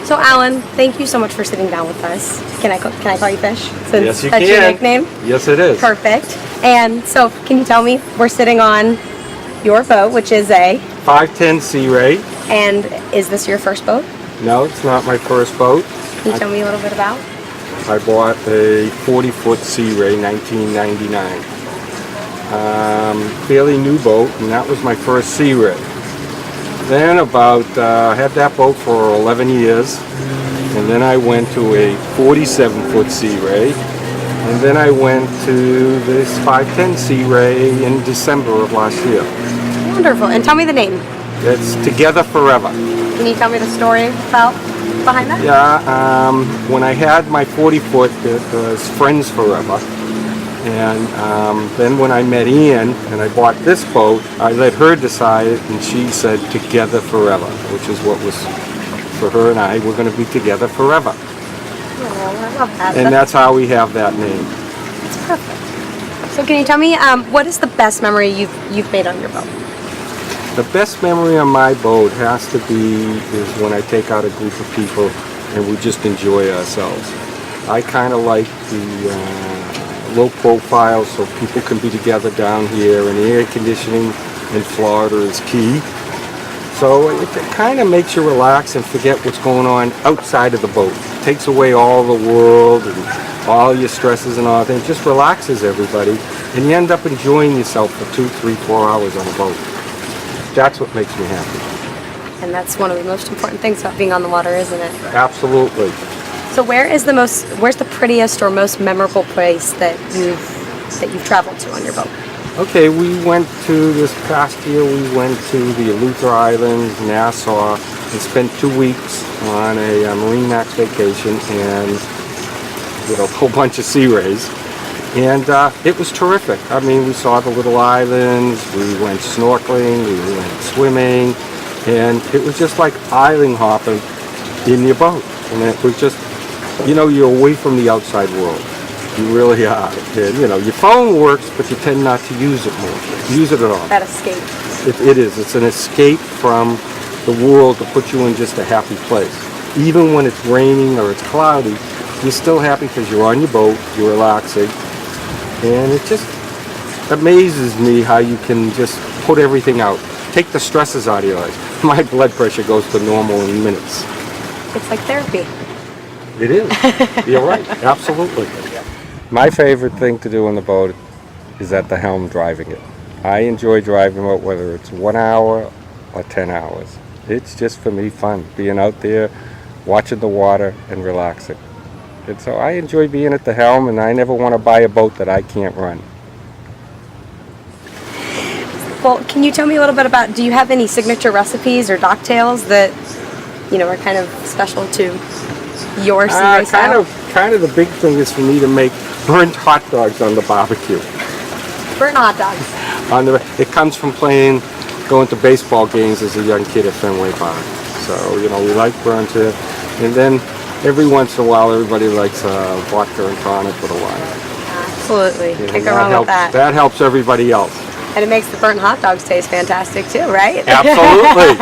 So Alan, thank you so much for sitting down with us. Can I call you Fish? Since Yes, you that's can. your nickname? Yes, it is. Perfect. And so, can you tell me, we're sitting on your boat, which is a... 510 Sea Ray. And is this your first boat? No, it's not my first boat. Can you tell me a little bit about? I bought a 40-foot Sea Ray, 1999. Fairly new boat, and that was my first Sea Ray. Then I had that boat for 11 years, and then I went to a 47-foot Sea Ray, and then I went to this 510 Sea Ray in December of last year. Wonderful. And tell me the name. It's Together Forever. Can you tell me the story behind that? Yeah, when I had my 40-foot, it was Friends Forever. And then when I met Ian and I bought this boat, I let her decide it, and she said Together Forever, which is what was, for her and I, we're going to be together forever. Oh, I love that. And that's how we have that name. It's perfect. So can you tell me, what is the best memory you've made on your boat? The best memory on my boat has to be is when I take out a group of people and we just enjoy ourselves. I kind of like the low profile so people can be together down here, and the air conditioning in Florida is key. So it kind of makes you relax and forget what's going on outside of the boat. It takes away all the world and all your stresses and all that. It just relaxes everybody, and you end up enjoying yourself for 2, 3, 4 hours on a boat. That's what makes me happy. And that's one of the most important things about being on the water, isn't it? Absolutely. So where's the prettiest or most memorable place that you've traveled to on your boat? Okay, we went to, this past year, we went to the Eleuthera Islands, Nassau, and spent 2 weeks on a Marine Max vacation and with a whole bunch of Sea Rays. And it was terrific. I mean, we saw the little islands, we went snorkeling, we went swimming, and it was just like island hopping in your boat. And it was just, you know, you're away from the outside world. You really are. And, you know, your phone works, but you tend not to use it more. Use it at all. That escape. It is. It's an escape from the world to put you in just a happy place. Even when it's raining or it's cloudy, you're still happy because you're on your boat, you're relaxing. And it just amazes me how you can just put everything out. Take the stresses out of your life. My blood pressure goes to normal in minutes. It's like therapy. It is. You're right. Absolutely. My favorite thing to do on the boat is at the helm driving it. I enjoy driving it whether it's 1 hour or 10 hours. It's just for me fun, being out there, watching the water and relaxing. And so I enjoy being at the helm, and I never want to buy a boat that I can't run. Well, can you tell me a little bit about, do you have any signature recipes or docktails that, you know, are kind of special to your Sea Ray style? Kind of the big thing is for me to make burnt hot dogs on the barbecue. Burnt hot dogs. It comes from going to baseball games as a young kid at Fenway Park. So, you know, we like burnt it. And then every once in a while, everybody likes vodka and tonic with a lime. Absolutely. Can't go wrong with that. That helps everybody else. And it makes the burnt hot dogs taste fantastic too, right? Absolutely.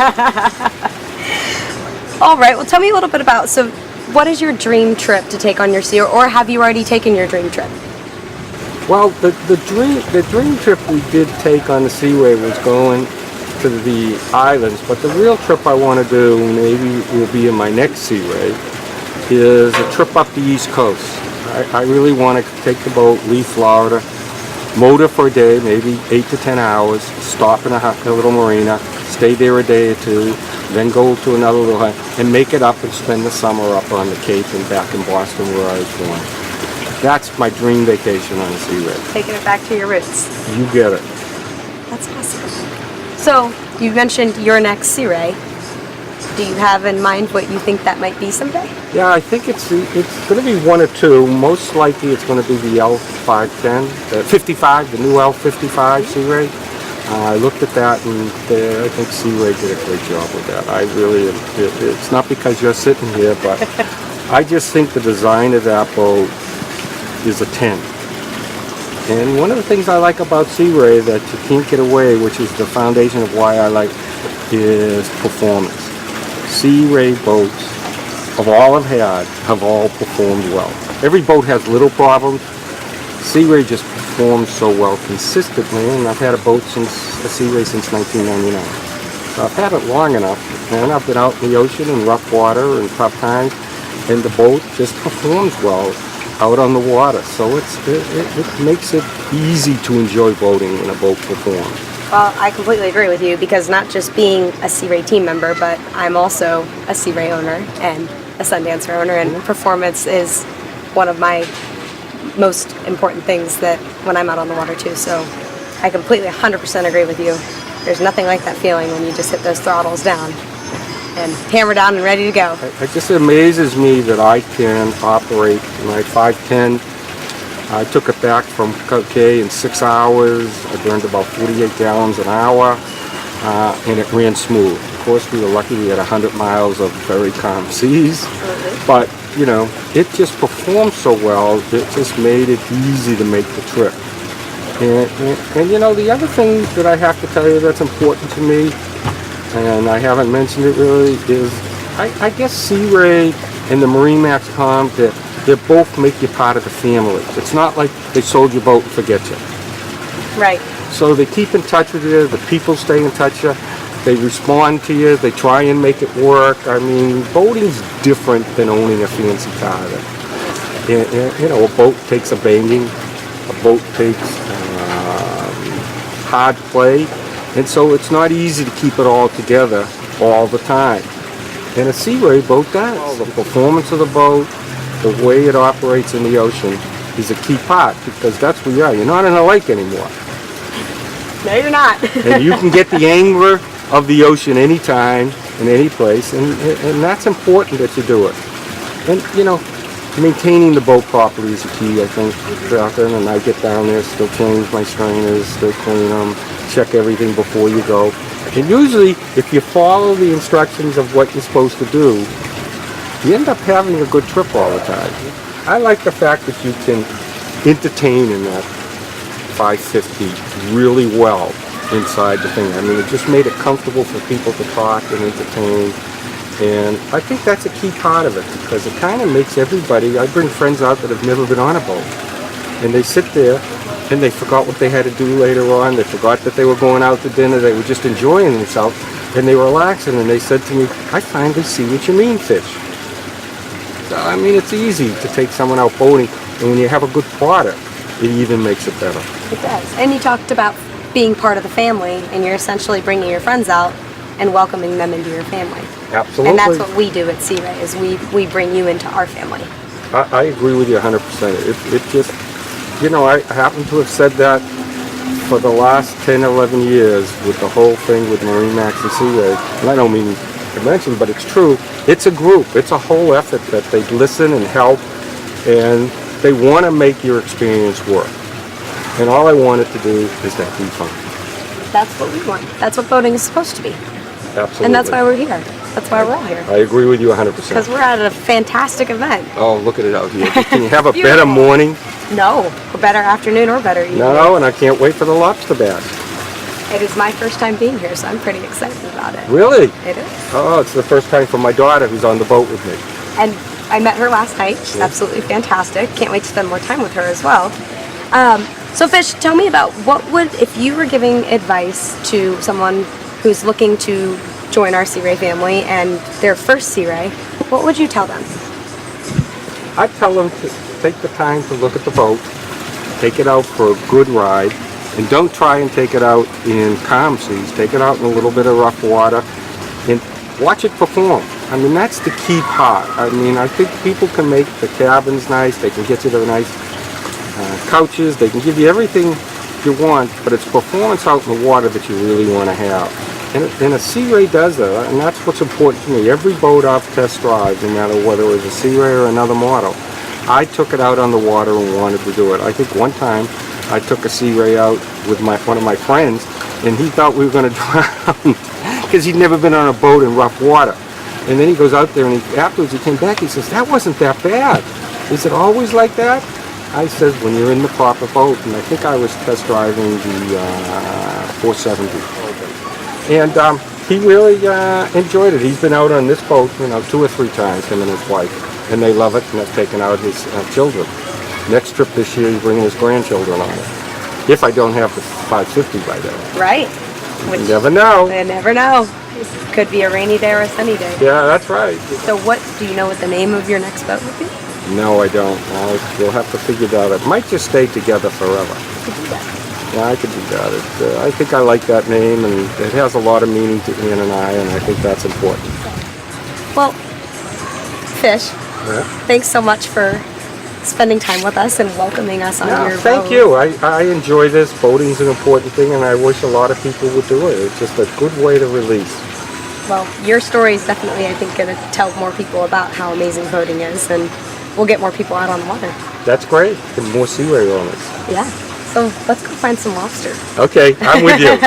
All right. Well, tell me a little bit about, so what is your dream trip to take on your Sea, or have you already taken your dream trip? Well, the dream trip we did take on the Sea Ray was going to the islands, but the real trip I want to do, maybe will be in my next Sea Ray, is a trip up the East Coast. I really want to take the boat, leave Florida, motor for a day, maybe 8 to 10 hours, stop in a little marina, stay there a day or two, then go to another little and make it up and spend the summer up on the Cape and back in Boston where I was born. That's my dream vacation on a Sea Ray. Taking it back to your roots. You get it. That's awesome. So, you mentioned your next Sea Ray. Do you have in mind what you think that might be someday? Yeah, I think it's going to be one or two. Most likely it's going to be the L510, the 55, the new L55 Sea Ray. I looked at that, and I think Sea Ray did a great job with that. I really, it's not because you're sitting here, but I just think the design of that boat is a 10. And one of the things I like about Sea Ray that you can't get away, which is the foundation of why I like, is performance. Sea Ray boats of all I've had have all performed well. Every boat has little problems. Sea Ray just performs so well consistently, and I've had a Sea Ray since 1999. So I've had it long enough, and I've been out in the ocean in rough water and tough times, and the boat just performs well out on the water. So it makes it easy to enjoy boating when a boat performs. Well, I completely agree with you, because not just being a Sea Ray team member, but I'm also a Sea Ray owner and a Sundancer owner, and performance is one of my most important things that when I'm out on the water too. So I completely 100% agree with you. There's nothing like that feeling when you just hit those throttles down and hammer down and ready to go. It just amazes me that I can operate my 510. I took it back from Coquet in 6 hours. I burned about 48 gallons an hour, and it ran smooth. Of course, we were lucky we had 100 miles of very calm seas. Absolutely. But, you know, it just performed so well, it just made it easy to make the trip. And you know, the other thing that I have to tell you that's important to me, and I haven't mentioned it really, is I guess Sea Ray and the MarineMax comp, they both make you part of the family. It's not like they sold your boat and forget you. Right. So they keep in touch with you, the people stay in touch with you, they respond to you, they try and make it work. I mean, boating's different than owning a fancy car. And, you know, a boat takes a banging, a boat takes hard play, and so it's not easy to keep it all together all the time. And a Sea Ray boat does. The performance of the boat, the way it operates in the ocean is a key part, because that's where you are. You're not in a lake anymore. No, you're not. And you can get the angler of the ocean anytime, in any place, and that's important that you do it. And, you know, maintaining the boat properly is the key, I think, Catherine, and I get down there, still change my strainers, still clean them, check everything before you go. And usually, if you follow the instructions of what you're supposed to do, you end up having a good trip all the time. I like the fact that you can entertain in that 550 really well inside the thing. I mean, it just made it comfortable for people to talk and entertain. And I think that's a key part of it, because it kind of makes everybody, I bring friends out that have never been on a boat, and they sit there and they forgot what they had to do later on, they forgot that they were going out to dinner, they were just enjoying themselves, and they were relaxing, and they said to me, I finally see what you mean, Fish. So, I mean, it's easy to take someone out boating, and when you have a good product, it even makes it better. It does. And you talked about being part of the family, and you're essentially bringing your friends out and welcoming them into your family. Absolutely. And that's what we do at Sea Ray, is we bring you into our family. I agree with you 100%. It just, you know, I happen to have said that for the last 10, 11 years with the whole thing with MarineMax and Sea Ray. And I don't mean to mention, but it's true. It's a group. It's a whole effort that they listen and help, and they want to make your experience work. And all I want it to do is to be fun. That's what we want. That's what boating is supposed to be. Absolutely. And that's why we're here. That's why we're all here. I agree with you 100%. Because we're at a fantastic event. Oh, look at it out here. Can you have a better morning? No, or better afternoon or better evening. No, and I can't wait for the lobster bass. It is my first time being here, so I'm pretty excited about it. Really? It is. Oh, it's the first time for my daughter who's on the boat with me. And I met her last night. She's absolutely fantastic. Can't wait to spend more time with her as well. So Fish, tell me about if you were giving advice to someone who's looking to join our Sea Ray family and their first Sea Ray, what would you tell them? I'd tell them to take the time to look at the boat, take it out for a good ride, and don't try and take it out in calm seas. Take it out in a little bit of rough water and watch it perform. I mean, that's the key part. I mean, I think people can make the cabins nice, they can get you the nice couches, they can give you everything you want, but it's performance out in the water that you really want to have. And a Sea Ray does that, and that's what's important to me. Every boat I've test drive, no matter whether it was a Sea Ray or another model, I took it out on the water and wanted to do it. I think one time I took a Sea Ray out with one of my friends, and he thought we were going to drown because he'd never been on a boat in rough water. And then he goes out there, and afterwards he came back, he says, that wasn't that bad. Is it always like that? I said, when you're in the proper boat, and I think I was test driving the 470. And he really enjoyed it. He's been out on this boat, 2 or 3 times, him and his wife, and they love it, and they've taken out his children. Next trip this year, he's bringing his grandchildren on it. If I don't have the 550 by then. Right. You never know. You never know. It could be a rainy day or a sunny day. Yeah, that's right. So do you know what the name of your next boat would be? No, I don't. We'll have to figure that out. It might just stay together forever. You could do that. Yeah, I could do that. I think I like that name, and it has a lot of meaning to Ann and I think that's important. Well, Fish, Yeah. thanks so much for spending time with us and welcoming us on your boat. Thank you. I enjoy this. Boating's an important thing, and I wish a lot of people would do it. It's just a good way to release. Well, your story is definitely, I think, going to tell more people about how amazing boating is, and we'll get more people out on the water. That's great. And more Sea Ray owners. Yeah. So let's go find some lobster. Okay, I'm with you.